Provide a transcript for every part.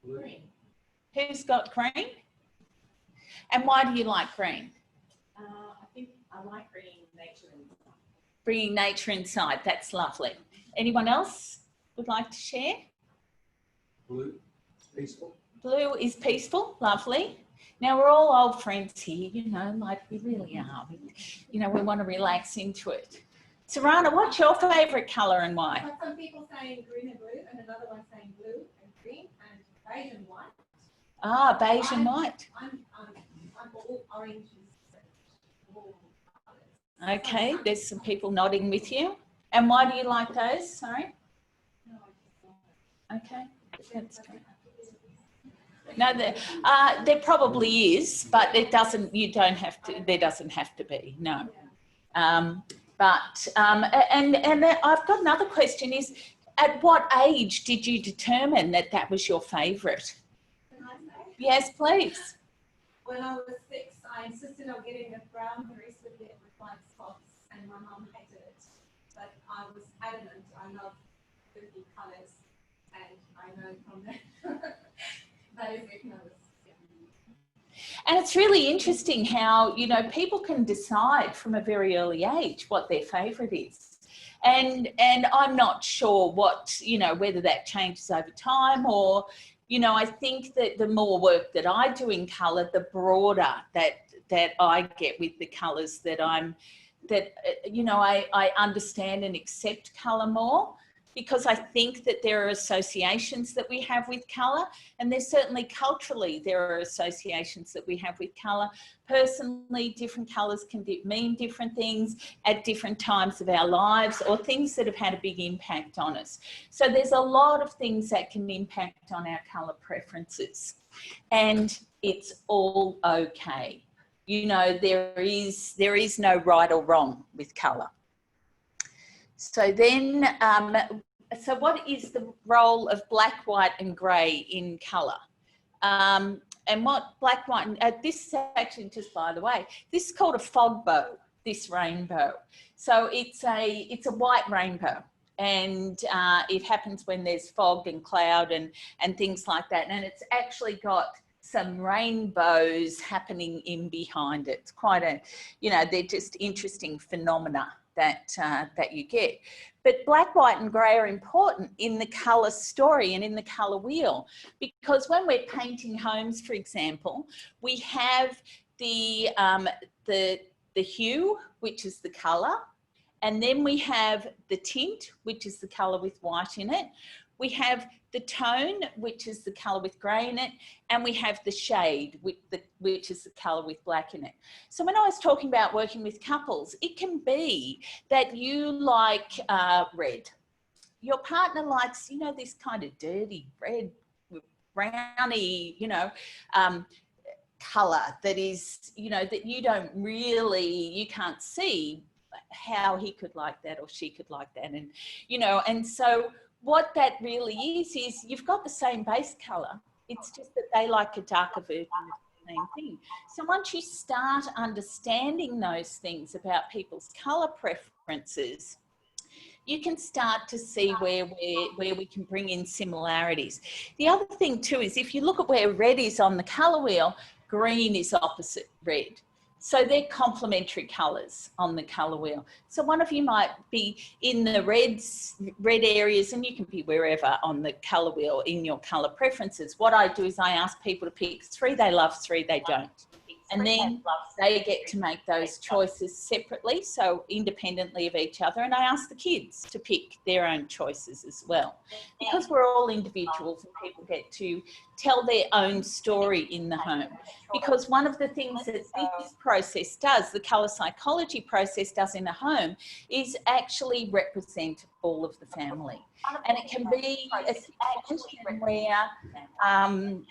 Green. Who's got green? And why do you like green? I think I like bringing nature inside. Bringing nature inside, that's lovely. Anyone else would like to share? Blue, peaceful. Blue is peaceful, lovely. Now we're all old friends here, you know, like we really are. You know, we want to relax into it. Sarana, what's your favourite colour and why? Like some people saying green and blue, and another one saying blue and green and beige and white. Ah, beige and white. I'm all orange and all colours. Okay, there's some people nodding with you. And why do you like those? Sorry. No, I just love it. Okay, that's great. No, there probably is, but it doesn't. You don't have to. There doesn't have to be. No. And I've got another question: is at what age did you determine that that was your favourite? Can I say? Yes, please. When I was 6, I insisted on getting a brown dress with white spots, and my mum hated it. But I was adamant. I love 50 colours, and I know from that. That is it. And it's really interesting how, you know, people can decide from a very early age what their favourite is. And I'm not sure what, you know, whether that changes over time or, you know, I think that the more work that I do in colour, the broader that I get with the colours that you know, I understand and accept colour more. Because I think that there are associations that we have with colour, and there's certainly culturally there are associations that we have with colour. Personally, different colours can mean different things at different times of our lives, or things that have had a big impact on us. So there's a lot of things that can impact on our colour preferences, and it's all okay. You know, there is no right or wrong with colour. So then, so what is the role of black, white and grey in colour? And what black, white, and this is actually, just by the way, this is called a fog bow, this rainbow. So it's a white rainbow, and it happens when there's fog and cloud and things like that. And it's actually got some rainbows happening in behind it. It's quite a, you know, they're just interesting phenomena that you get. But black, white and grey are important in the colour story and in the colour wheel, because when we're painting homes, for example, we have the hue, which is the colour, and then we have the tint, which is the colour with white in it. We have the tone, which is the colour with grey in it, and we have the shade, which is the colour with black in it. So when I was talking about working with couples, it can be that you like red. Your partner likes, you know, this kind of dirty red, browny, you know, colour that is, you know, that you don't really, you can't see how he could like that or she could like that. And, you know, and so what that really is you've got the same base colour. It's just that they like a darker version of the same thing. So once you start understanding those things about people's colour preferences, you can start to see where we can bring in similarities. The other thing too is if you look at where red is on the colour wheel, green is opposite red. So they're complementary colours on the colour wheel. So one of you might be in the red areas, and you can be wherever on the colour wheel in your colour preferences. What I do is I ask people to pick 3 they love, 3 they don't. And then they get to make those choices separately, so independently of each other. And I ask the kids to pick their own choices as well. Because we're all individuals and people get to tell their own story in the home. Because one of the things that this process does, the colour psychology process does in a home, is actually represent all of the family. And it can be a situation where, you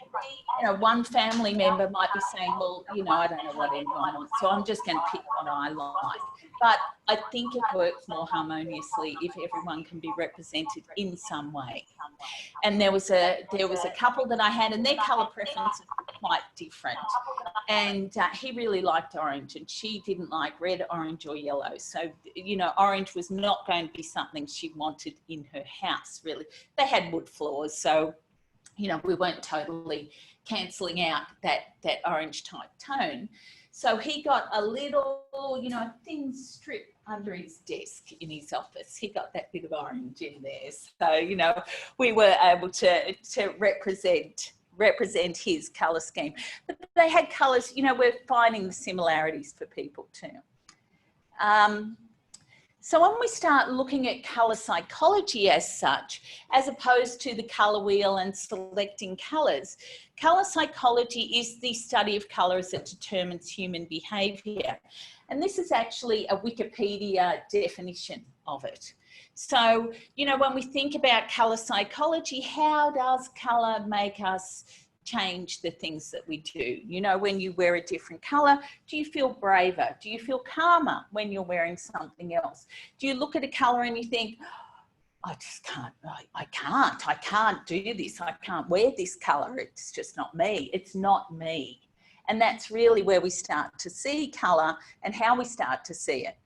know, one family member might be saying, well, you know, I don't know what anyone wants, so I'm just going to pick what I like. But I think it works more harmoniously if everyone can be represented in some way. And there was a couple that I had, and their colour preferences were quite different. And he really liked orange, and she didn't like red, orange, or yellow. So, you know, orange was not going to be something she wanted in her house, really. They had wood floors, so you know, we weren't totally cancelling out that orange type tone. So he got a little, you know, thin strip under his desk in his office. He got that bit of orange in there. So, you know, we were able to represent his colour scheme. But they had colours, you know, we're finding the similarities for people too. So when we start looking at colour psychology as such, as opposed to the colour wheel and selecting colours, colour psychology is the study of colour as it determines human behaviour. And this is actually a Wikipedia definition of it. So, you know, when we think about colour psychology, how does colour make us change the things that we do? You know, when you wear a different colour, do you feel braver? Do you feel calmer when you're wearing something else? Do you look at a colour and you think, I just can't, I can't do this. I can't wear this colour. It's just not me. It's not me. And that's really where we start to see colour and how we start to see it.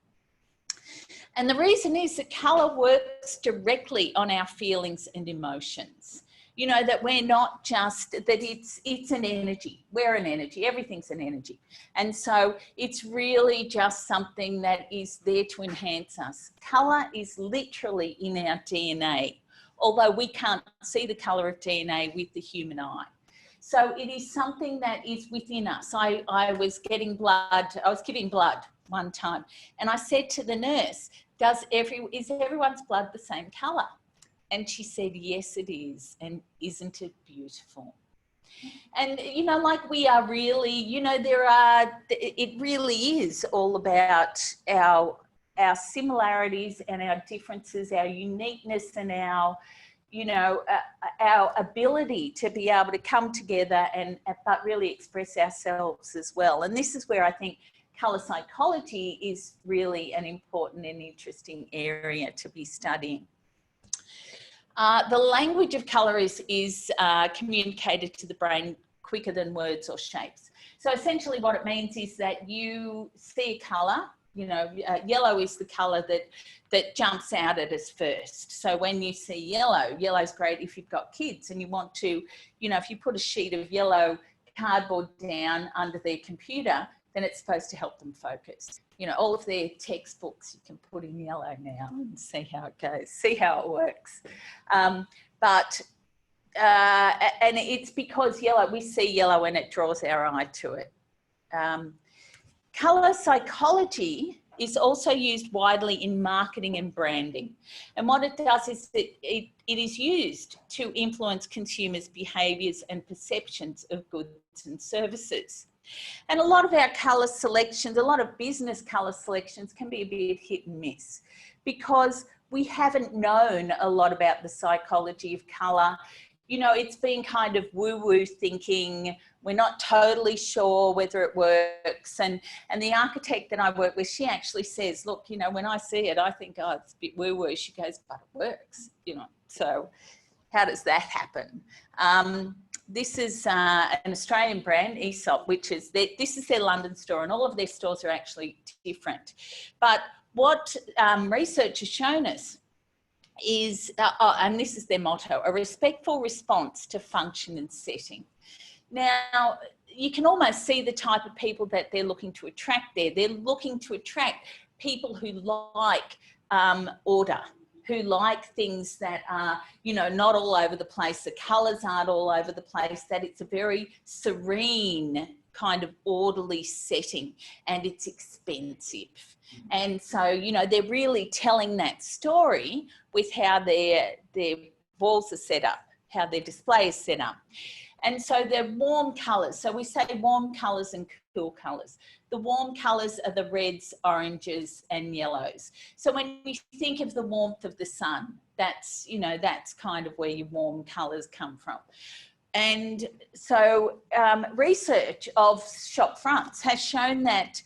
And the reason is that colour works directly on our feelings and emotions. You know, that we're not just, that it's an energy. We're an energy. Everything's an energy. And so it's really just something that is there to enhance us. Colour is literally in our DNA, although we can't see the colour of DNA with the human eye. So it is something that is within us. I was giving blood one time, and I said to the nurse, is everyone's blood the same colour? And she said, yes, it is. And isn't it beautiful? And, you know, like we are really, you know, it really is all about our similarities and our differences, our uniqueness and our, you know, our ability to be able to come together but really express ourselves as well. And this is where I think colour psychology is really an important and interesting area to be studying. The language of colour is communicated to the brain quicker than words or shapes. So essentially what it means is that you see a colour, you know, yellow is the colour that jumps out at us first. So when you see yellow's great if you've got kids and you want to, you know, if you put a sheet of yellow cardboard down under their computer, then it's supposed to help them focus. You know, all of their textbooks you can put in yellow now and see how it goes, see how it works. And it's because we see yellow and it draws our eye to it. Colour psychology is also used widely in marketing and branding. And what it does is that it is used to influence consumers' behaviours and perceptions of goods and services. And a lot of our colour selections, a lot of business colour selections can be a bit hit and miss because we haven't known a lot about the psychology of colour. You know, it's been kind of woo-woo thinking. We're not totally sure whether it works. And the architect that I work with, she actually says, look, you know, when I see it, I think, oh, it's a bit woo-woo. She goes, but it works, you know. So how does that happen? This is an Australian brand, Aesop, which is, this is their London store, and all of their stores are actually different. But what research has shown us is, and this is their motto, a respectful response to function and setting. Now, you can almost see the type of people that they're looking to attract there. They're looking to attract people who like order, who like things that are, you know, not all over the place. The colours aren't all over the place, that it's a very serene kind of orderly setting and it's expensive. And so, you know, they're really telling that story with how their walls are set up, how their display is set up. And so they're warm colours. So we say warm colours and cool colours. The warm colours are the reds, oranges and yellows. So when you think of the warmth of the sun, that's, you know, that's kind of where your warm colours come from. And so research of shop fronts has shown that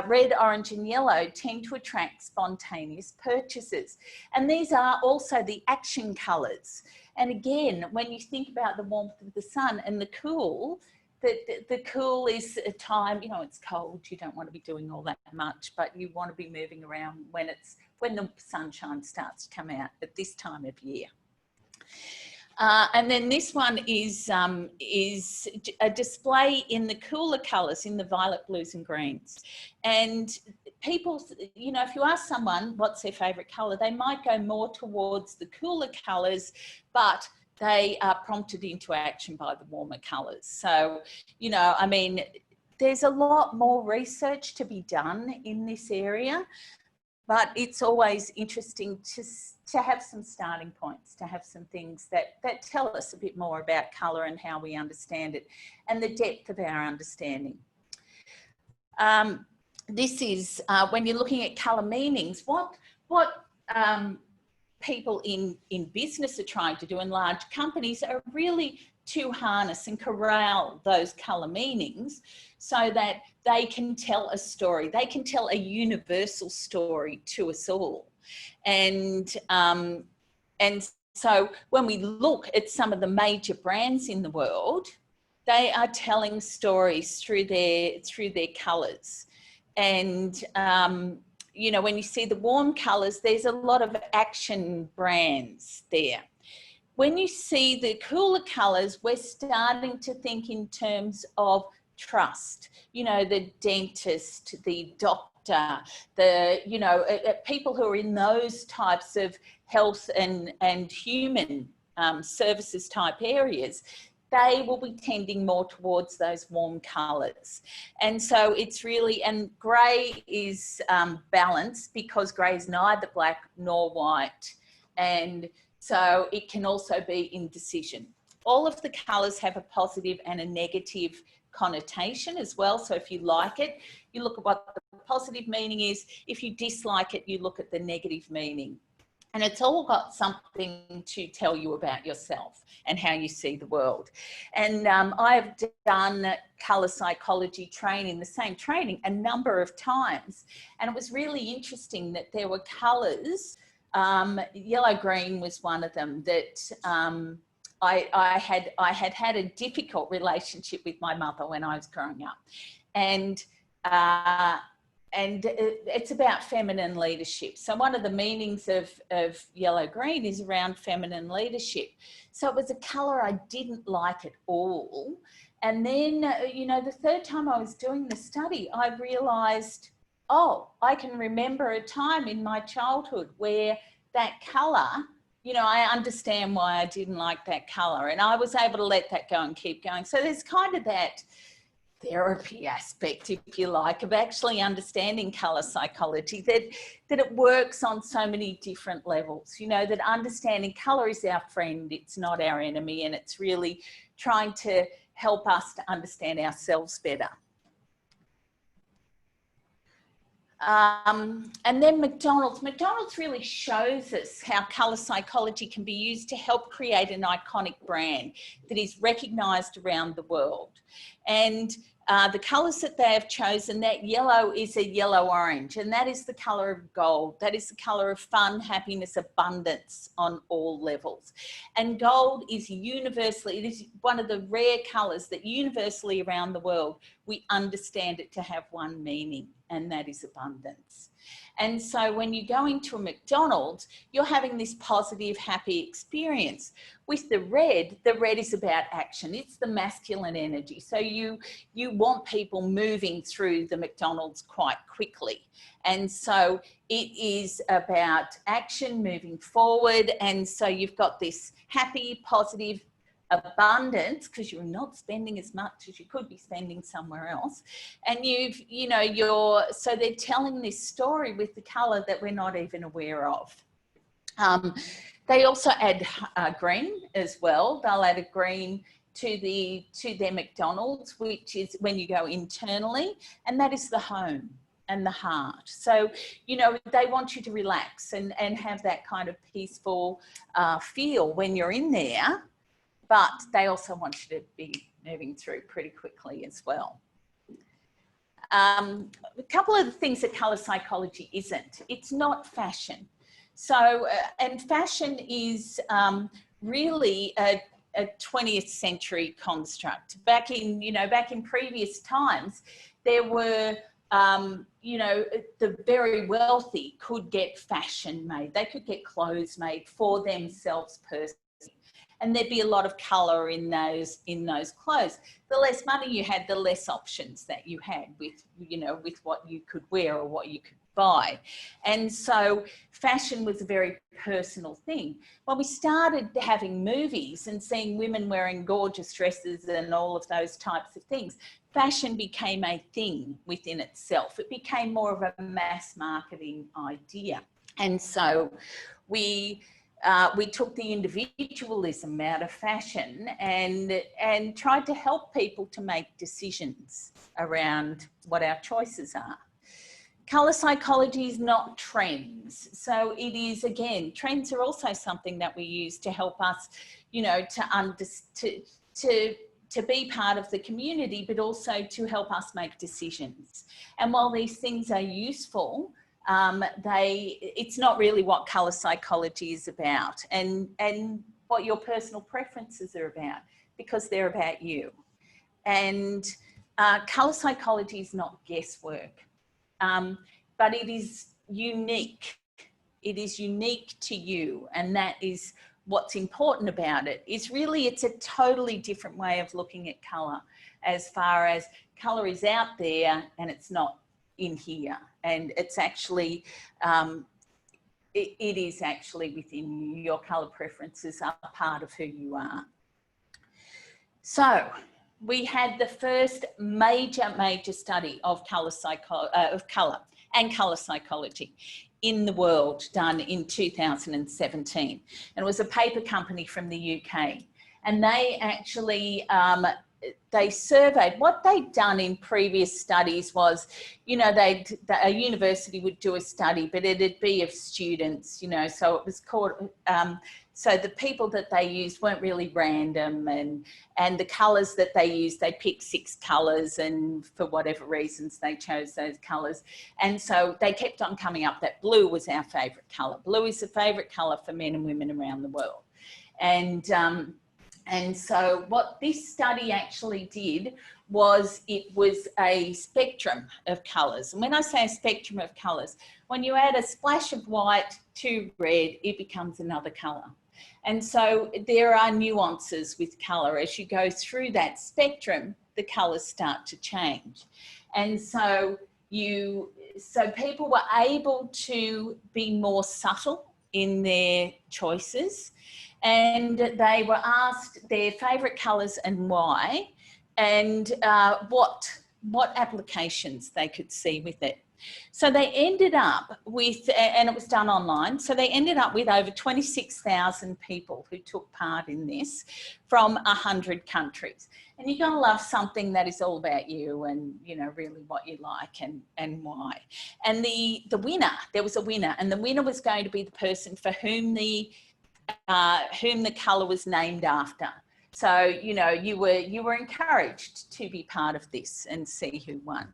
red, orange and yellow tend to attract spontaneous purchases. And these are also the action colours. And again, when you think about the warmth of the sun and the cool, the cool is a time, you know, it's cold, you don't want to be doing all that much, but you want to be moving around when the sunshine starts to come out at this time of year. And then this one is a display in the cooler colours, in the violet, blues and greens. And people, you know, if you ask someone what's their favourite colour, they might go more towards the cooler colours, but they are prompted into action by the warmer colours. So, you know, I mean, there's a lot more research to be done in this area, but it's always interesting to have some starting points, to have some things that tell us a bit more about colour and how we understand it and the depth of our understanding. This is when you're looking at colour meanings, what people in business are trying to do, in large companies, are really to harness and corral those colour meanings so that they can tell a story. They can tell a universal story to us all. And so when we look at some of the major brands in the world, they are telling stories through their colours. And you know, when you see the warm colours, there's a lot of action brands there. When you see the cooler colours, we're starting to think in terms of trust. You know, the dentist, the doctor, the, you know, people who are in those types of health and human services type areas, they will be tending more towards those warm colours. And so it's really, and grey is balanced, because grey is neither black nor white. And so it can also be indecision. All of the colours have a positive and a negative connotation as well. So if you like it, you look at what the positive meaning is. If you dislike it, you look at the negative meaning. And it's all got something to tell you about yourself and how you see the world. And I've done colour psychology training, the same training, a number of times. And it was really interesting that there were colours, yellow green was one of them, that I had a difficult relationship with my mother when I was growing up. And it's about feminine leadership. So one of the meanings of yellow green is around feminine leadership. So it was a colour I didn't like at all. And then, you know, the third time I was doing the study, I realised, oh, I can remember a time in my childhood where that colour, you know, I understand why I didn't like that colour, and I was able to let that go and keep going. So there's kind of that therapy aspect, if you like, of actually understanding colour psychology, that it works on so many different levels. You know, that understanding colour is our friend, it's not our enemy, and it's really trying to help us to understand ourselves better. And then McDonald's. McDonald's really shows us how colour psychology can be used to help create an iconic brand that is recognised around the world. And the colours that they have chosen, that yellow is a yellow-orange, and that is the colour of gold. That is the colour of fun, happiness, abundance on all levels. And gold is universally, it is one of the rare colours that universally around the world, we understand it to have one meaning, and that is abundance. And so when you go into a McDonald's, you're having this positive, happy experience. With the red is about action. It's the masculine energy. So you want people moving through the McDonald's quite quickly. And so it is about action, moving forward. And so you've got this happy, positive, abundance, because you're not spending as much as you could be spending somewhere else, and so they're telling this story with the color that we're not even aware of. They also add green as well. They'll add a green to their McDonald's, which is when you go internally, and that is the home and the heart. So, you know, they want you to relax and have that kind of peaceful feel when you're in there. But they also want you to be moving through pretty quickly as well. A couple of the things that colour psychology isn't. It's not fashion. So, and fashion is really a 20th century construct. Back in previous times, there were, the very wealthy could get fashion made. They could get clothes made for themselves personally. and there'd be a lot of colour in those clothes. The less money you had, the less options that you had with, you know, with what you could wear or what you could buy. And so fashion was a very personal thing. When we started having movies and seeing women wearing gorgeous dresses and all of those types of things, fashion became a thing within itself. It became more of a mass marketing idea. And so we took the individualism out of fashion and tried to help people to make decisions around what our choices are. Colour psychology is not trends. So it is, again, trends are also something that we use to help us, you know, to be part of the community, but also to help us make decisions. And while these things are useful, it's not really what colour psychology is about and what your personal preferences are about, because they're about you. And colour psychology is not guesswork. But it is unique. It is unique to you, and that is what's important about it. Is really, it's a totally different way of looking at colour, as far as colour is out there and it's not in here, and it's actually it is actually within you. Your colour preferences are part of who you are. So we had the first major study of colour and colour psychology in the world, done in 2017. And it was a paper company from the UK. And they actually, they surveyed, what they'd done in previous studies was, you know, a university would do a study, but it'd be of students, you know, so it was called, so the people that they used weren't really random, and the colours that they used, they picked 6 colours, and for whatever reasons they chose those colours. And so they kept on coming up that blue was our favourite colour. Blue is the favourite colour for men and women around the world. And so what this study actually did was, it was a spectrum of colours. And when I say a spectrum of colours, when you add a splash of white to red, it becomes another colour. And so there are nuances with colour. As you go through that spectrum, the colours start to change. And so people were able to be more subtle in their choices, and they were asked their favourite colours and why, and what applications they could see with it. So they ended up with, and it was done online, so they ended up with over 26,000 people who took part in this from 100 countries. And you're going to love something that is all about you and, you know, really what you like and why. And the winner, there was a winner, and the winner was going to be the person for whom the colour was named after. So, you know, you were encouraged to be part of this and see who won.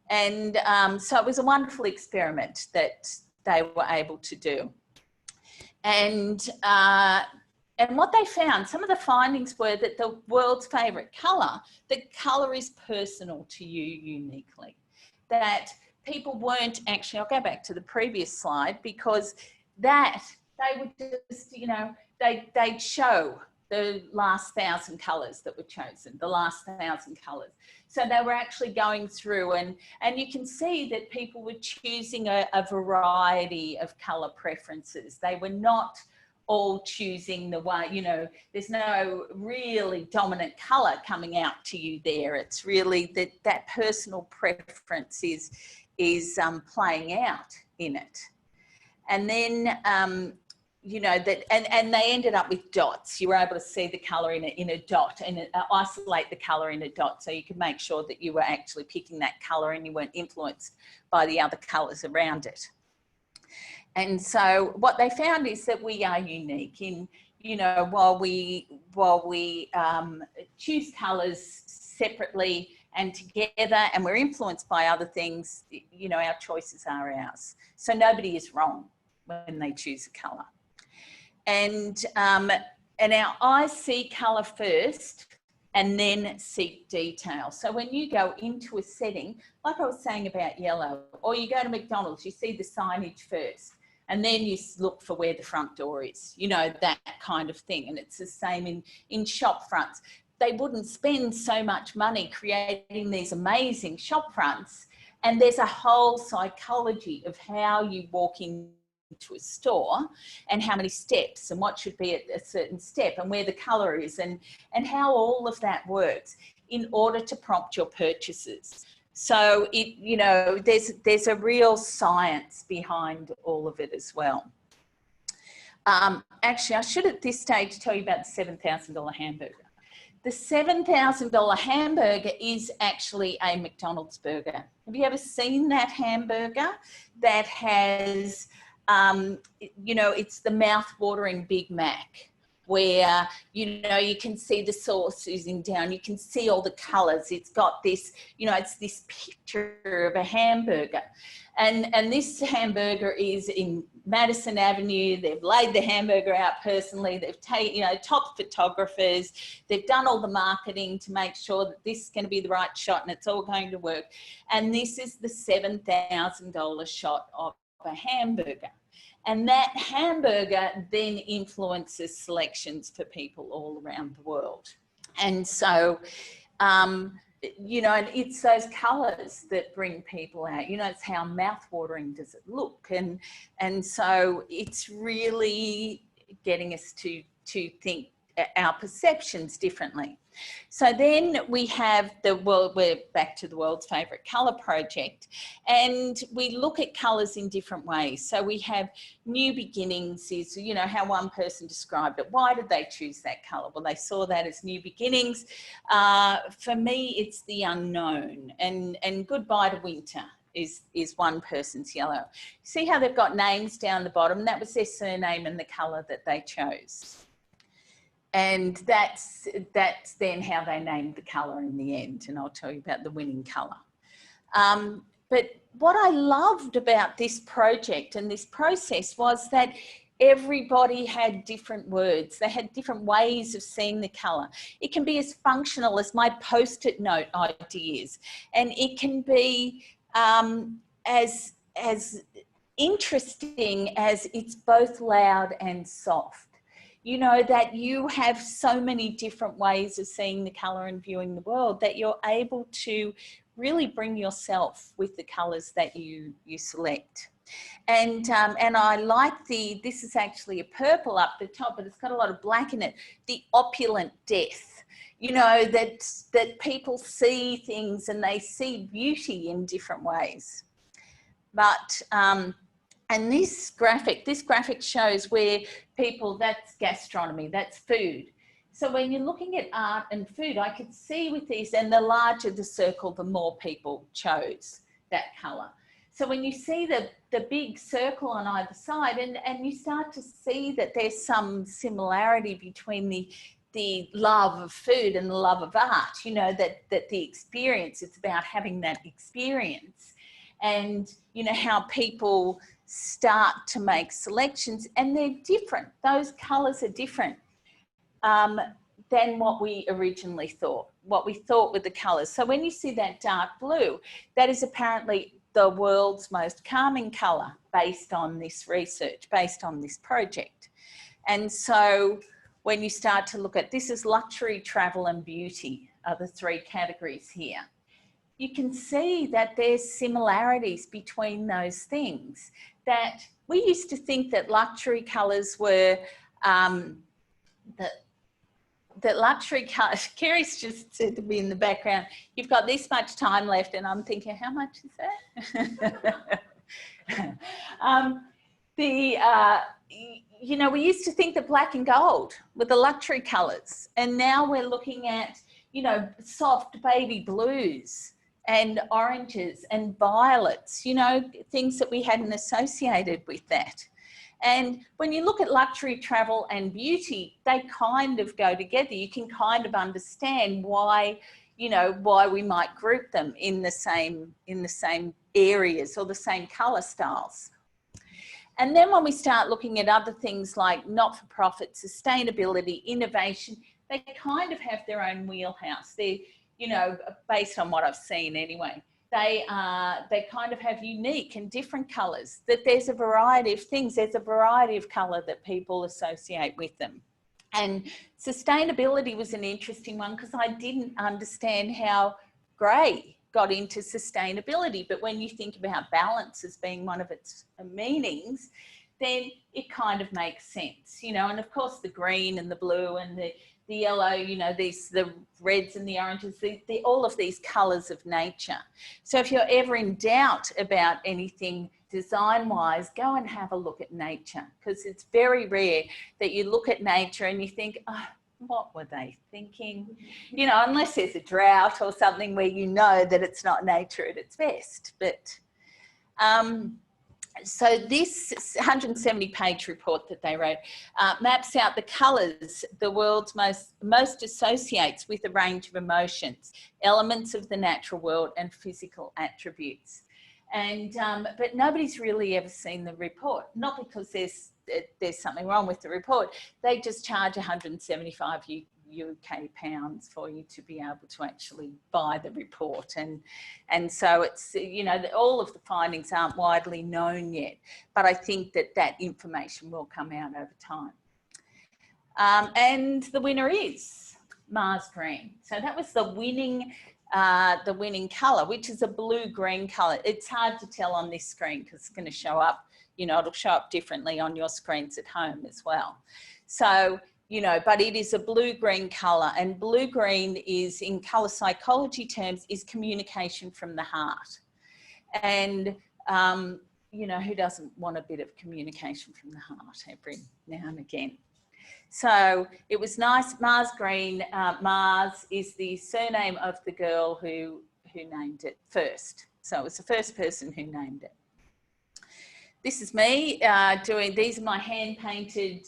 And so it was a wonderful experiment that they were able to do. And what they found, some of the findings were that the world's favourite colour, the colour is personal to you uniquely. That people weren't actually, I'll go back to the previous slide, because that they would just, you know, they'd show the last 1,000 colours that were chosen, the last 1,000 colours. So they were actually going through, and you can see that people were choosing a variety of colour preferences. They were not all choosing the one, you know, there's no really dominant colour coming out to you there. It's really that personal preference is playing out in it. And then, you know, and they ended up with dots. You were able to see the colour in a dot, and isolate the colour in a dot, so you could make sure that you were actually picking that colour and you weren't influenced by the other colours around it. And so what they found is that we are unique in, you know, while we choose colours separately and together, and we're influenced by other things, you know, our choices are ours. So nobody is wrong when they choose a colour. And our eyes see colour first and then seek detail. So when you go into a setting, like I was saying about yellow, or you go to McDonald's, you see the signage first. And then you look for where the front door is, you know, that kind of thing. And it's the same in shop fronts. They wouldn't spend so much money creating these amazing shop fronts. And there's a whole psychology of how you walk into a store and how many steps and what should be at a certain step and where the colour is and how all of that works in order to prompt your purchases. So it, you know, there's a real science behind all of it as well. Actually, I should at this stage tell you about the $7,000 hamburger. The $7,000 hamburger is actually a McDonald's burger. Have you ever seen that hamburger that has, you know, it's the mouth-watering Big Mac, where, you know, you can see the sauce oozing down, you can see all the colours. It's got this, you know, it's this picture of a hamburger. And this hamburger is in Madison Avenue. They've laid the hamburger out personally. They've taken, you know, top photographers. They've done all the marketing to make sure that this is going to be the right shot and it's all going to work. And this is the $7,000 shot of a hamburger. And that hamburger then influences selections for people all around the world. And so, you know, and it's those colours that bring people out. You know, it's how mouth-watering does it look. And so it's really getting us to think our perceptions differently. So then we have we're back to the world's favourite colour project, and we look at colours in different ways. So we have new beginnings is, you know, how one person described it. Why did they choose that colour? Well, they saw that as new beginnings. For me, it's the unknown, and goodbye to winter is one person's yellow. See how they've got names down the bottom? That was their surname and the colour that they chose. And that's then how they named the colour in the end. And I'll tell you about the winning colour. But what I loved about this project and this process was that everybody had different words. They had different ways of seeing the colour. It can be as functional as my post-it note ideas. And it can be as interesting as it's both loud and soft. You know, that you have so many different ways of seeing the colour and viewing the world that you're able to really bring yourself with the colours that you select. And I like this is actually a purple up the top, but it's got a lot of black in it, the opulent death. You know, that people see things and they see beauty in different ways. But, and this graphic shows where people, that's gastronomy, that's food. So when you're looking at art and food, I could see with these, and the larger the circle, the more people chose that colour. So when you see the big circle on either side, and you start to see that there's some similarity between the love of food and the love of art, you know, that the experience, it's about having that experience. And, you know, how people start to make selections, and they're different. Those colours are different than what we originally thought, what we thought with the colours. So when you see that dark blue, that is apparently the world's most calming colour based on this research, based on this project. And so when you start to look at, this is luxury, travel and beauty are the three categories here. You can see that there's similarities between those things. That we used to think that luxury colours were, that luxury colours, Kerry's just said to me in the background, you've got this much time left, and I'm thinking, how much is that? You know, we used to think that black and gold were the luxury colours, and now we're looking at, you know, soft baby blues and oranges and violets, you know, things that we hadn't associated with that. And when you look at luxury, travel and beauty, they kind of go together. You can kind of understand why, you know, why we might group them in the same areas or the same colour styles. And then when we start looking at other things like not-for-profit, sustainability, innovation, they kind of have their own wheelhouse. They're, you know, based on what I've seen anyway, they kind of have unique and different colours, that there's a variety of things, there's a variety of colour that people associate with them. And sustainability was an interesting one because I didn't understand how grey got into sustainability. But when you think about balance as being one of its meanings, then it kind of makes sense, you know. And of course the green and the blue and the yellow, you know, the reds and the oranges, all of these colours of nature. So if you're ever in doubt about anything design-wise, go and have a look at nature, because it's very rare that you look at nature and you think, oh, what were they thinking? You know, unless there's a drought or something where you know that it's not nature at its best. But so this 170-page report that they wrote maps out the colours the world's most associates with a range of emotions, elements of the natural world and physical attributes. And but nobody's really ever seen the report, not because there's something wrong with the report. They just charge 175 UK pounds for you to be able to actually buy the report, and so it's, you know, all of the findings aren't widely known yet, but I think that information will come out over time. And the winner is Mars green. So that was the winning colour, which is a blue-green colour. It's hard to tell on this screen because it's going to show up, you know, it'll show up differently on your screens at home as well. So, you know, but it is a blue-green colour, and blue-green is, in colour psychology terms, is communication from the heart. And, you know, who doesn't want a bit of communication from the heart every now and again? So it was nice. Mars green. Mars is the surname of the girl who named it first. So it was the first person who named it. This is me these are my hand-painted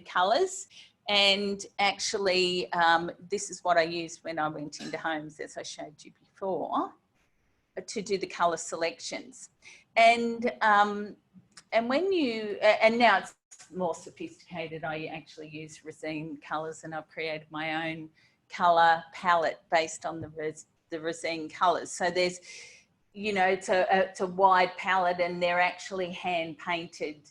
colours. And actually, this is what I used when I went into homes, as I showed you before, to do the colour selections. And when you, and now it's more sophisticated, I actually use resin colours, and I've created my own colour palette based on the resin colours. So there's, you know, it's a wide palette, and they're actually hand painted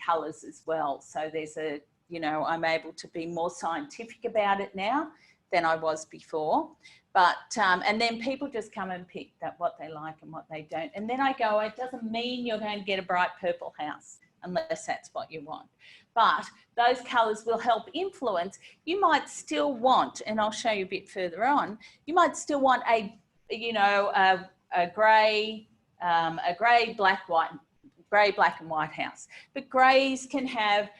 colours as well. So there's a, you know, I'm able to be more scientific about it now than I was before. But, and then people just come and pick what they like and what they don't. And then I go, it doesn't mean you're going to get a bright purple house unless that's what you want. But those colours will help influence. You might still want, and I'll show you a bit further on, you might still want a, you know, a grey, black, black and white house. But greys can have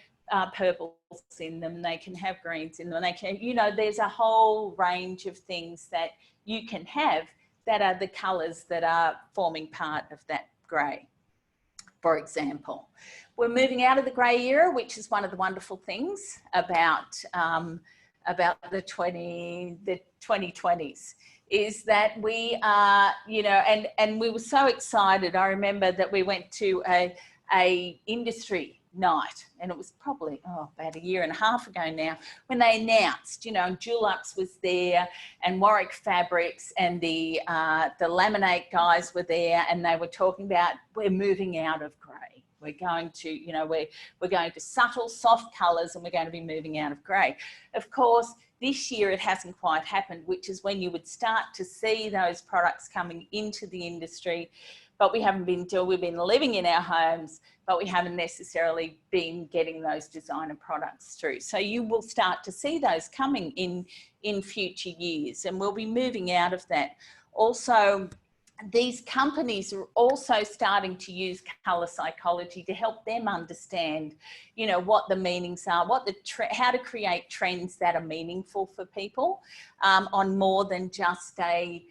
purples in them, they can have greens in them, they can, you know, there's a whole range of things that you can have that are the colours that are forming part of that grey. For example, we're moving out of the grey era, which is one of the wonderful things about the 2020s, is that we are, you know, and we were so excited. I remember that we went to a industry night, and it was probably about a year and a half ago now, when they announced, you know, and Dulux was there, and Warwick Fabrics, and the laminate guys were there, and they were talking about, we're moving out of grey. We're going to, you know, we're going to subtle, soft colours, and we're going to be moving out of grey. Of course, this year it hasn't quite happened, which is when you would start to see those products coming into the industry. But we haven't been we've been living in our homes, but we haven't necessarily been getting those designer products through. So you will start to see those coming in future years, and we'll be moving out of that. Also, these companies are also starting to use colour psychology to help them understand, you know, what the meanings are, how to create trends that are meaningful for people on more than just a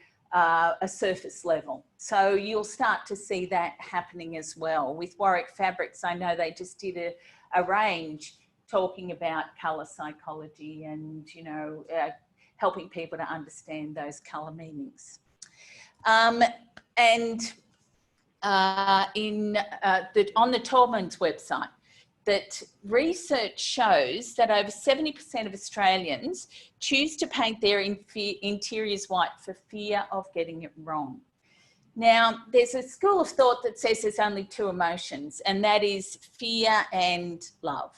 surface level. So you'll start to see that happening as well. With Warwick Fabrics, I know they just did a range talking about colour psychology and, you know, helping people to understand those colour meanings. On the Tallman's website, that research shows that over 70% of Australians choose to paint their interiors white for fear of getting it wrong. Now, there's a school of thought that says there's only two emotions, and that is fear and love.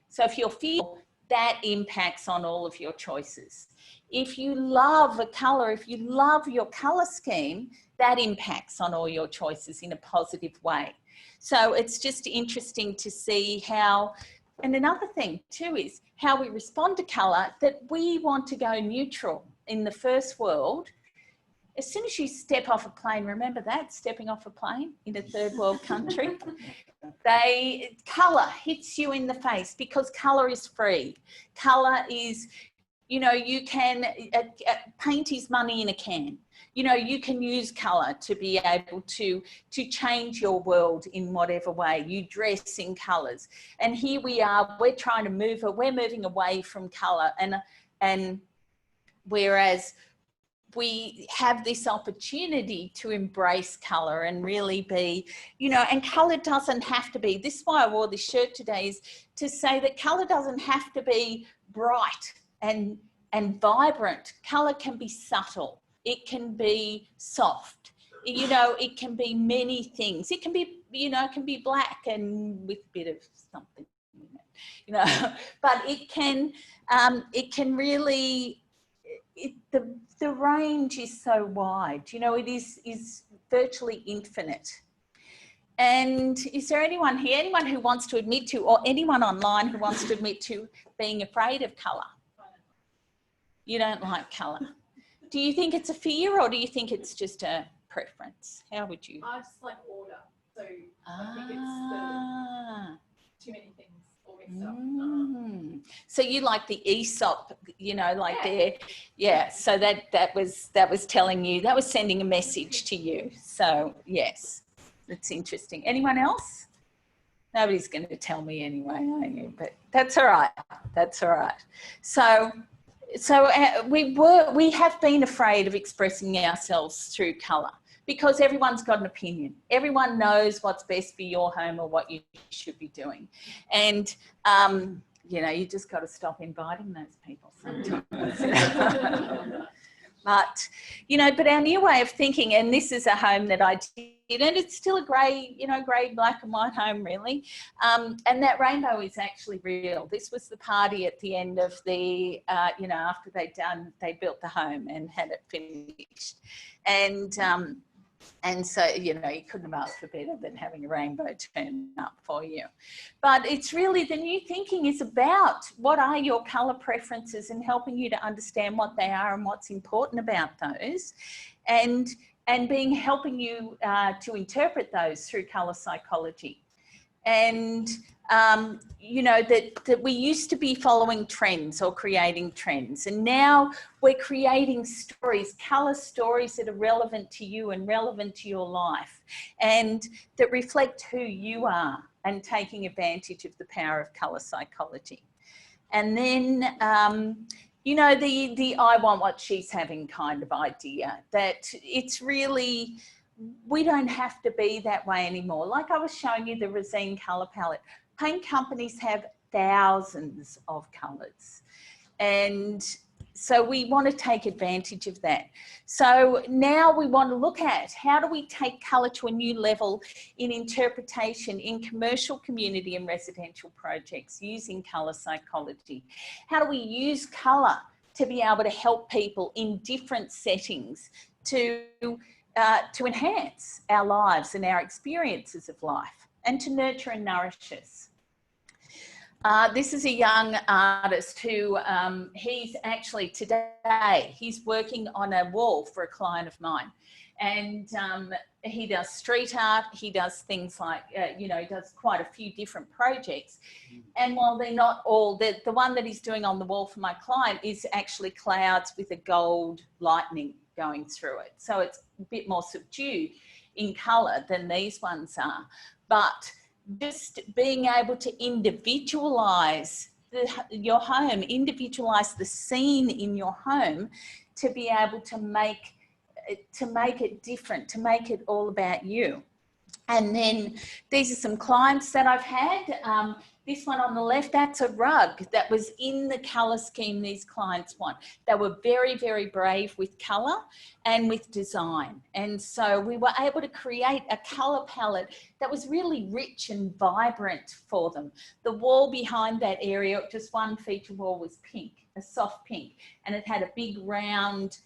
So if you're fearful, that impacts on all of your choices. If you love a colour, if you love your colour scheme, that impacts on all your choices in a positive way. So it's just interesting to see how, and another thing too is how we respond to colour, that we want to go neutral in the first world. As soon as you step off a plane, remember that, stepping off a plane in a third world country, colour hits you in the face because colour is free. Colour is, you know, you can, paint is money in a can. You know, you can use colour to be able to change your world in whatever way. You dress in colours. And here we are, we're trying to move, we're moving away from colour. And whereas we have this opportunity to embrace colour and really be, you know, and colour doesn't have to be, this is why I wore this shirt today, is to say that colour doesn't have to be bright and vibrant. Colour can be subtle. It can be soft. You know, it can be many things. It can be, you know, it can be black and with a bit of something in it, you know, but it can really, the range is so wide, you know, it is virtually infinite. And is there anyone here, anyone who wants to admit to, or anyone online who wants to admit to being afraid of colour? You don't like colour. Do you think it's a fear or do you think it's just a preference? How would you? I just like order. So I think it's too many things all mixed up. So you like the Aesop, you know, like so that was telling you, that was sending a message to you. So yes, that's interesting. Anyone else? Nobody's going to tell me anyway, are you? But that's all right. That's all right. So we have been afraid of expressing ourselves through colour because everyone's got an opinion. Everyone knows what's best for your home or what you should be doing. And, you know, you just got to stop inviting those people sometimes. But, you know, but our new way of thinking, and this is a home that I did, and it's still a grey, you know, grey, black and white home really. And that rainbow is actually real. This was the party at the end of the, you know, after they built the home and had it finished. And so, you know, you couldn't have asked for better than having a rainbow turn up for you. But it's really, the new thinking is about what are your colour preferences and helping you to understand what they are and what's important about those. And helping you to interpret those through colour psychology. And, you know, that we used to be following trends or creating trends. And now we're creating stories, colour stories that are relevant to you and relevant to your life and that reflect who you are and taking advantage of the power of colour psychology. And then, you know, the I want what she's having kind of idea, that it's really, we don't have to be that way anymore. Like I was showing you the Rosine colour palette. Paint companies have thousands of colours. And so we want to take advantage of that. So now we want to look at how do we take colour to a new level in interpretation in commercial, community and residential projects using colour psychology. How do we use colour to be able to help people in different settings to enhance our lives and our experiences of life and to nurture and nourish us. This is a young artist who he's actually today, he's working on a wall for a client of mine. And he does street art, he does things like, you know, he does quite a few different projects. And while they're not all, the one that he's doing on the wall for my client is actually clouds with a gold lightning going through it. So it's a bit more subdued in colour than these ones are. But just being able to individualise your home, individualise the scene in your home to be able to make it different, to make it all about you. And then these are some clients that I've had. This one on the left, that's a rug that was in the colour scheme these clients want. They were very, very brave with colour and with design. And so we were able to create a colour palette that was really rich and vibrant for them. The wall behind that area, just one feature wall, was pink, a soft pink, and it had a big round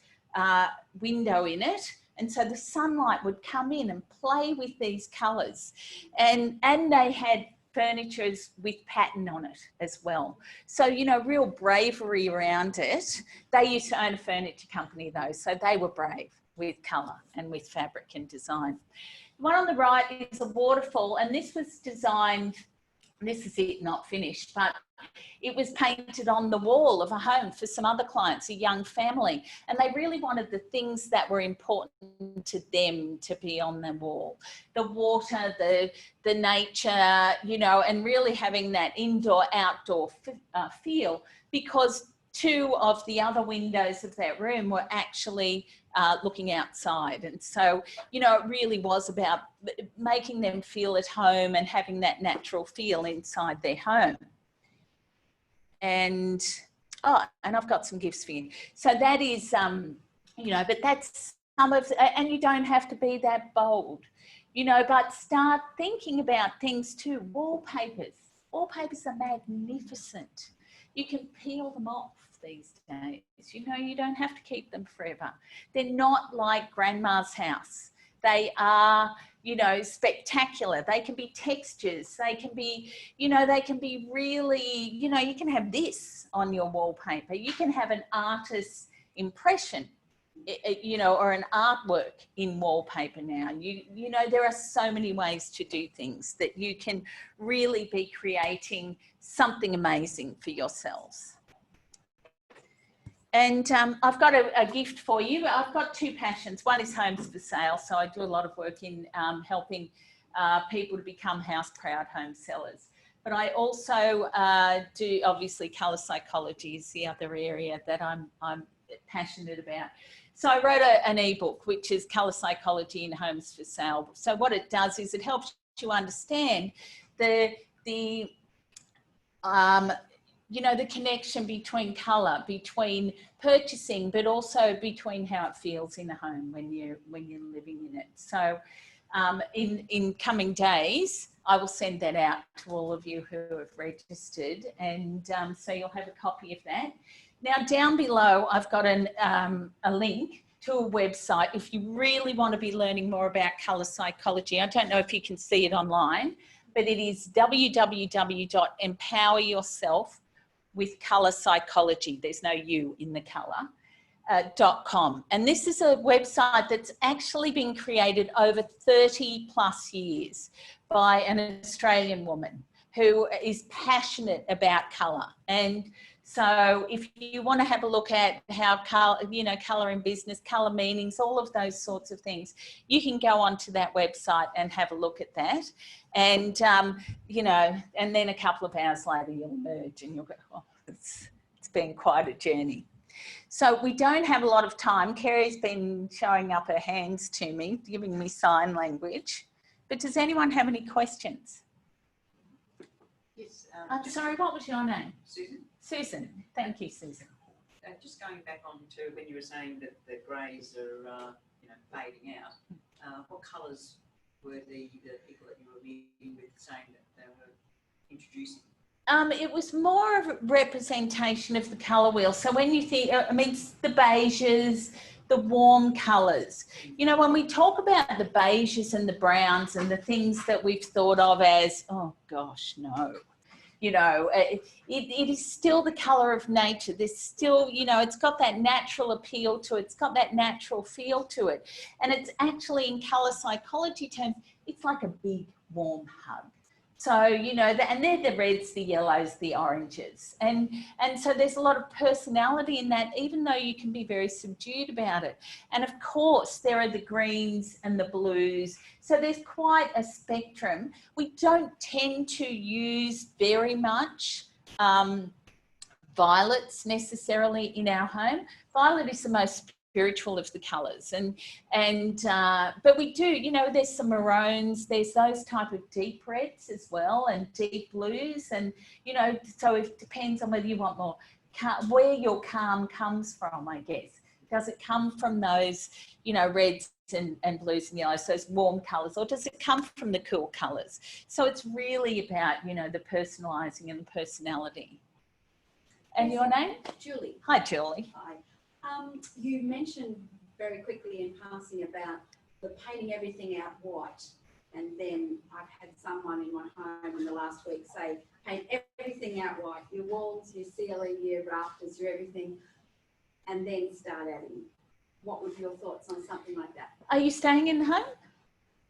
window in it. And so the sunlight would come in and play with these colours. And they had furnitures with pattern on it as well. So, you know, real bravery around it. They used to own a furniture company though, so they were brave with colour and with fabric and design. The one on the right is a waterfall, and this was designed, this is it, not finished, but it was painted on the wall of a home for some other clients, a young family, and they really wanted the things that were important to them to be on the wall. The water, the nature, you know, and really having that indoor-outdoor feel, because two of the other windows of that room were actually looking outside. And so, you know, it really was about making them feel at home and having that natural feel inside their home. And, oh, and I've got some gifts for you. So that is, you know, but that's some of, and you don't have to be that bold, you know, but start thinking about things too. Wallpapers. Wallpapers are magnificent. You can peel them off these days. You know, you don't have to keep them forever. They're not like grandma's house. They are, you know, spectacular. They can be textures. They can be, you know, they can be really, you know, you can have this on your wallpaper. You can have an artist's impression, you know, or an artwork in wallpaper now. You know, there are so many ways to do things that you can really be creating something amazing for yourselves. And I've got a gift for you. I've got two passions. One is homes for sale. So I do a lot of work in helping people to become house proud home sellers. But I also do, obviously, colour psychology is the other area that I'm passionate about. So I wrote an ebook, which is Colour Psychology in Homes for Sale. So what it does is it helps you understand you know, the connection between colour, between purchasing, but also between how it feels in a home when you're living in it. So in coming days, I will send that out to all of you who have registered, and so you'll have a copy of that. Now down below, I've got a link to a website if you really want to be learning more about colour psychology. I don't know if you can see it online, but it is www.empoweryourselfwithcolorpsychology. There's no U in the colour. .com. And this is a website that's actually been created over 30 plus years by an Australian woman who is passionate about colour. And so if you want to have a look at how colour, you know, colour in business, colour meanings, all of those sorts of things, you can go onto that website and have a look at that. And, you know, and then a couple of hours later you'll emerge and you'll go, oh, it's been quite a journey. So we don't have a lot of time. Kerry's been showing up her hands to me, giving me sign language. But does anyone have any questions? Yes. I'm sorry, what was your name? Susan. Susan. Thank you, Susan. Just going back on to when you were saying that the greys are, you know, fading out. What colours were the people that you were meeting with saying that they were introducing? It was more of a representation of the colour wheel. So when you think, I mean, the beiges, the warm colours. You know, when we talk about the beiges and the browns and the things that we've thought of as, oh gosh, no. You know, it is still the colour of nature. There's still, you know, it's got that natural appeal to it. It's got that natural feel to it. And it's actually, in colour psychology terms, it's like a big warm hug. So, you know, and they're the reds, the yellows, the oranges. And so there's a lot of personality in that, even though you can be very subdued about it. And of course, there are the greens and the blues. So there's quite a spectrum. We don't tend to use very much violets necessarily in our home. Violet is the most spiritual of the colours, but we do, you know, there's some maroons, there's those type of deep reds as well, and deep blues, and you know, so it depends on whether you want more, where your calm comes from, I guess. Does it come from those, you know, reds and blues and yellows, those warm colours, or does it come from the cool colours? So it's really about, you know, the personalising and the personality. And your name? Julie. Hi, Julie. Hi. You mentioned very quickly in passing about the painting everything out white, and then I've had someone in my home in the last week say, paint everything out white, your walls, your ceiling, your rafters, your everything, and then start adding. What would your thoughts on something like that? Are you staying in the home?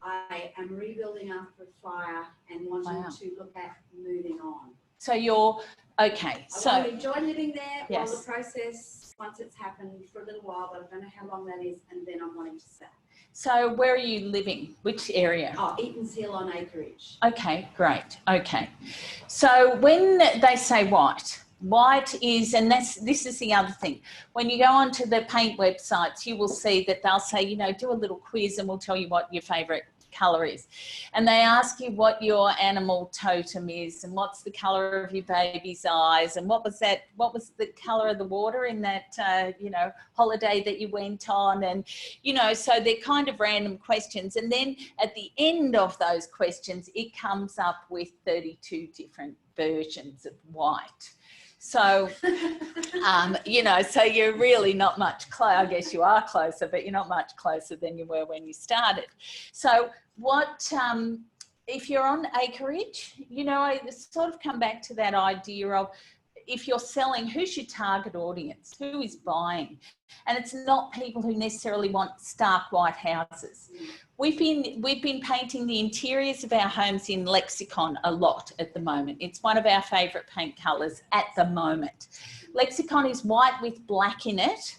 I am rebuilding after a fire and wanting to look at moving on. So you're, okay. So I enjoy living there while yes. the process, once it's happened for a little while, but I don't know how long that is, and then I'm wanting to sell. So where are you living? Which area? Oh, Eaton's Hill on acreage. Okay, great. Okay. So when they say white is, and this is the other thing, when you go onto the paint websites, you will see that they'll say, you know, do a little quiz and we'll tell you what your favourite colour is. And they ask you what your animal totem is, and what's the colour of your baby's eyes, and what was the colour of the water in that, you know, holiday that you went on, and, you know, so they're kind of random questions. And then at the end of those questions, it comes up with 32 different versions of white. So, you know, so you're really not much closer. I guess you are closer, but you're not much closer than you were when you started. So what, if you're on acreage, you know, I sort of come back to that idea of, if you're selling, who's your target audience? Who is buying? And it's not people who necessarily want stark white houses. We've been painting the interiors of our homes in Lexicon a lot at the moment. It's one of our favourite paint colours at the moment. Lexicon is white with black in it,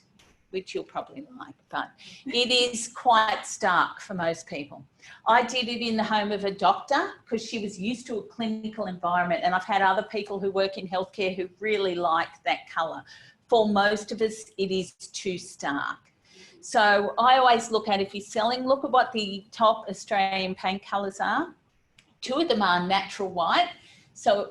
which you'll probably like, but it is quite stark for most people. I did it in the home of a doctor because she was used to a clinical environment, and I've had other people who work in healthcare who really like that colour. For most of us, it is too stark. So I always look at, if you're selling, look at what the top Australian paint colours are. Two of them are natural white. So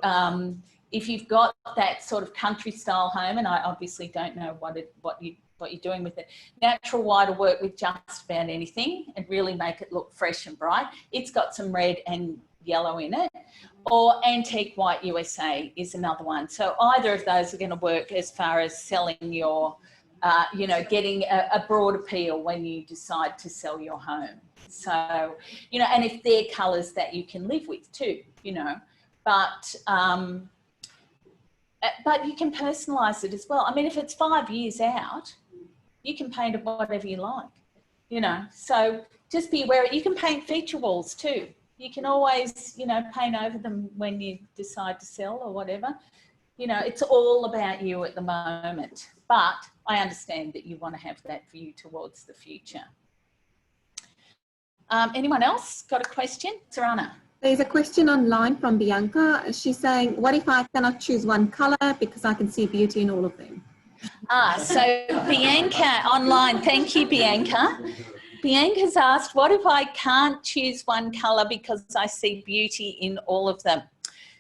if you've got that sort of country style home, and I obviously don't know what you're doing with it, natural white will work with just about anything and really make it look fresh and bright. It's got some red and yellow in it. Or antique white USA is another one. So either of those are going to work as far as selling your, you know, getting a broad appeal when you decide to sell your home. So, you know, and if they're colours that you can live with too, you know, but you can personalise it as well. I mean, if it's 5 years out, you can paint it whatever you like, you know. So just be aware, you can paint feature walls too. You can always, you know, paint over them when you decide to sell or whatever. You know, it's all about you at the moment. But I understand that you want to have that view towards the future. Anyone else got a question? Sarana. There's a question online from Bianca. She's saying, what if I cannot choose one colour because I can see beauty in all of them? So Bianca online, thank you, Bianca. Bianca's asked, what if I can't choose one colour because I see beauty in all of them?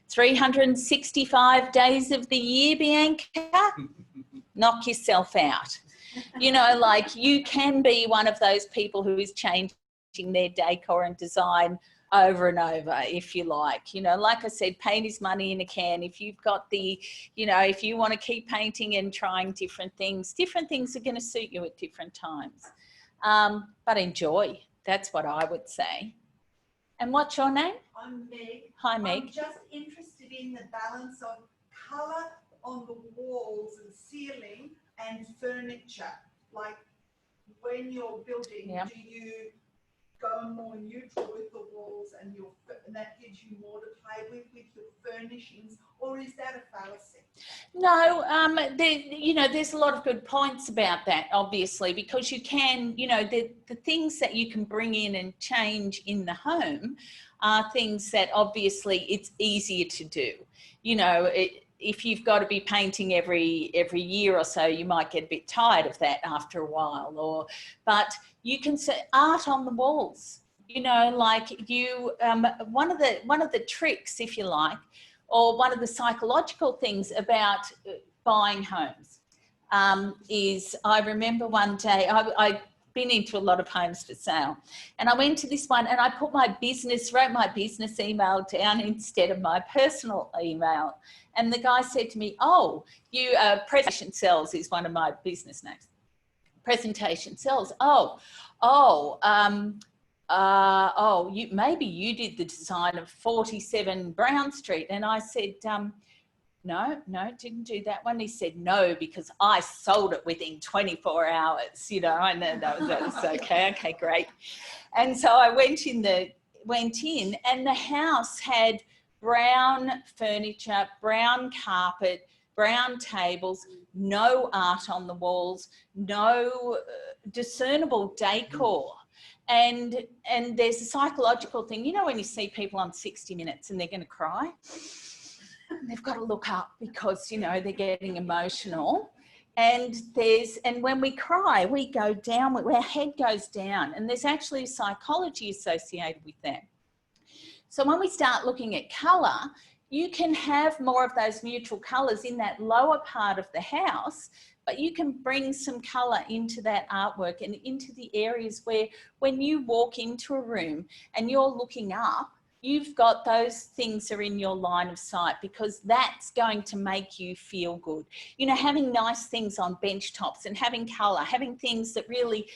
365 days of the year, Bianca? Knock yourself out. You know, like, you can be one of those people who is changing their decor and design over and over, if you like. You know, like I said, paint is money in a can. If you've got the, you know, if you want to keep painting and trying different things are going to suit you at different times. But enjoy. That's what I would say. And what's your name? I'm Meg. Hi, Meg. I'm just interested in the balance of colour on the walls and ceiling and furniture. Like, when you're building, Yeah. do you go more neutral with the walls and that gives you more to play with your furnishings, or is that a fallacy? No, you know, there's a lot of good points about that, obviously, because you can, you know, the things that you can bring in and change in the home are things that obviously it's easier to do. You know, if you've got to be painting every year or so, you might get a bit tired of that after a while. But you can set art on the walls. You know, like you, one of the tricks, if you like, or one of the psychological things about buying homes is, I remember one day I've been into a lot of homes for sale, and I went to this one and I put wrote my business email down instead of my personal email. And the guy said to me, "Oh, you presentation sells is one of my business names. Presentation sells. Maybe you did the design of 47 Brown Street." And I said, no, didn't do that one. He said, "No, because I sold it within 24 hours, you know." And that was okay, great. And so I went in, and the house had brown furniture, brown carpet, brown tables, no art on the walls, no discernible decor. And there's a psychological thing, you know, when you see people on 60 Minutes and they're going to cry, they've got to look up because, you know, they're getting emotional. And when we cry, we go down, our head goes down, and there's actually psychology associated with that. So when we start looking at colour, you can have more of those neutral colours in that lower part of the house, but you can bring some colour into that artwork and into the areas where when you walk into a room and you're looking up, you've got those things are in your line of sight, because that's going to make you feel good. You know, having nice things on bench tops and having colour, having things that really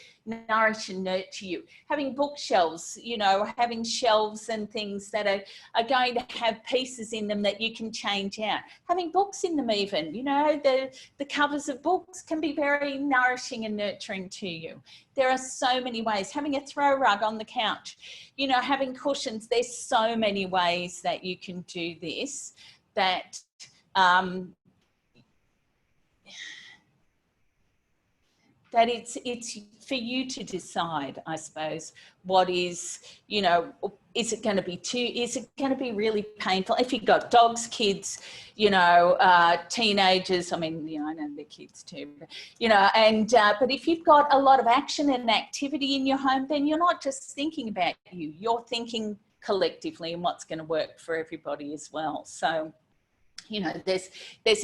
nourish and nurture you, having bookshelves, you know, having shelves and things that are going to have pieces in them that you can change out, having books in them even, you know, the covers of books can be very nourishing and nurturing to you. There are so many ways. Having a throw rug on the couch, you know, having cushions. There's so many ways that you can do this that that it's for you to decide, I suppose, what is, you know, is it going to be really painful? If you've got dogs, kids, you know, teenagers, I mean, you know, I know they're kids too, but, you know, and, but if you've got a lot of action and activity in your home, then you're not just thinking about you, you're thinking collectively and what's going to work for everybody as well. So, you know, there's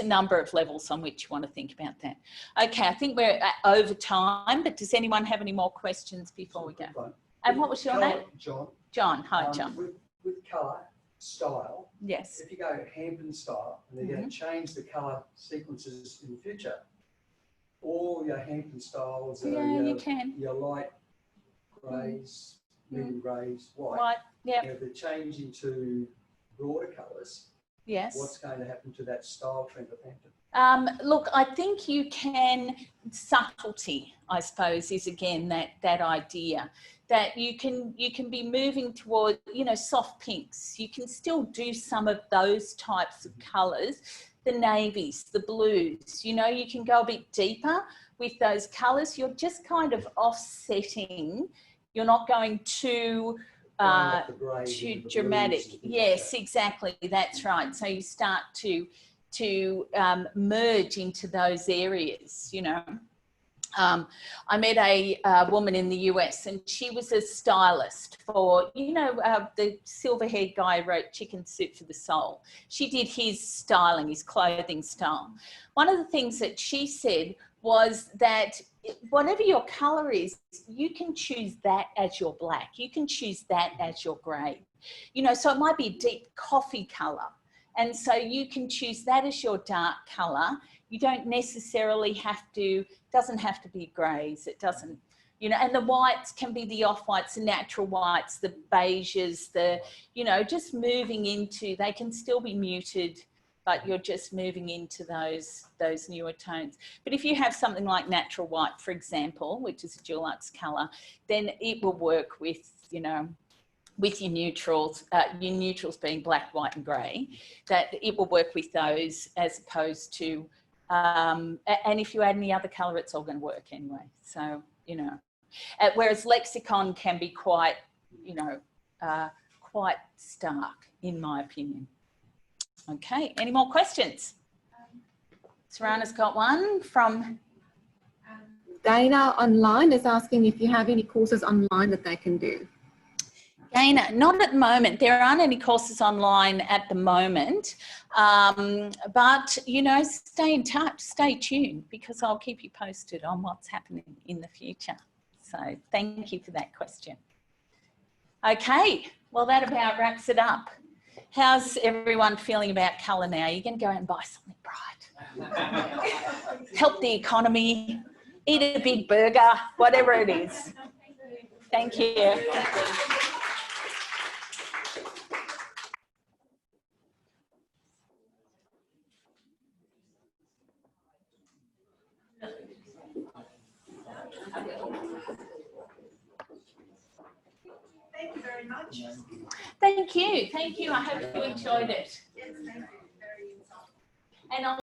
a number of levels on which you want to think about that. Okay, I think we're over time, but does anyone have any more questions before we go? And what was your name? John. John, hi John. With colour, style, yes. If you go Hampton style and they're going to change the colour sequences in the future, all your Hampton styles are your light greys, medium greys, white. Yeah. If they're changing to broader colours, yes. What's going to happen to that style trend of Hampton? Look, I think you can, subtlety, I suppose, is again that idea that you can be moving toward, you know, soft pinks. You can still do some of those types of colours, the navies, the blues, you know, you can go a bit deeper with those colours. You're just kind of offsetting. You're not going too dramatic. Yes, exactly. That's right. So you start to merge into those areas, you know. I met a woman in the US, and she was a stylist for, you know, the silver-haired guy who wrote Chicken Soup for the Soul. She did his styling, his clothing style. One of the things that she said was that whatever your colour is, you can choose that as your black. You can choose that as your grey. You know, so it might be a deep coffee colour. And so you can choose that as your dark colour. You don't necessarily have to, doesn't have to be greys. It doesn't, you know, and the whites can be the off-whites, the natural whites, the beiges, the, you know, just moving into, they can still be muted, but you're just moving into those newer tones. But if you have something like natural white, for example, which is a Dulux colour, then it will work with, you know, with your neutrals being black, white and grey, that it will work with those as opposed to, and if you add any other colour, it's all going to work anyway. So, you know, whereas lexicon can be quite, you know, quite stark, in my opinion. Okay, any more questions? Sarana's got one from Dana online is asking if you have any courses online that they can do. Dana, not at the moment. There aren't any courses online at the moment, but, you know, stay in touch, stay tuned, because I'll keep you posted on what's happening in the future. So thank you for that question. Okay, well, that about wraps it up. How's everyone feeling about colour now? You're going to go out and buy something bright. Help the economy, eat a big burger, whatever it is. Thank you. Thank you very much. Thank you. Thank you. I hope you enjoyed it. Yes, thank you. Very insightful. And I'll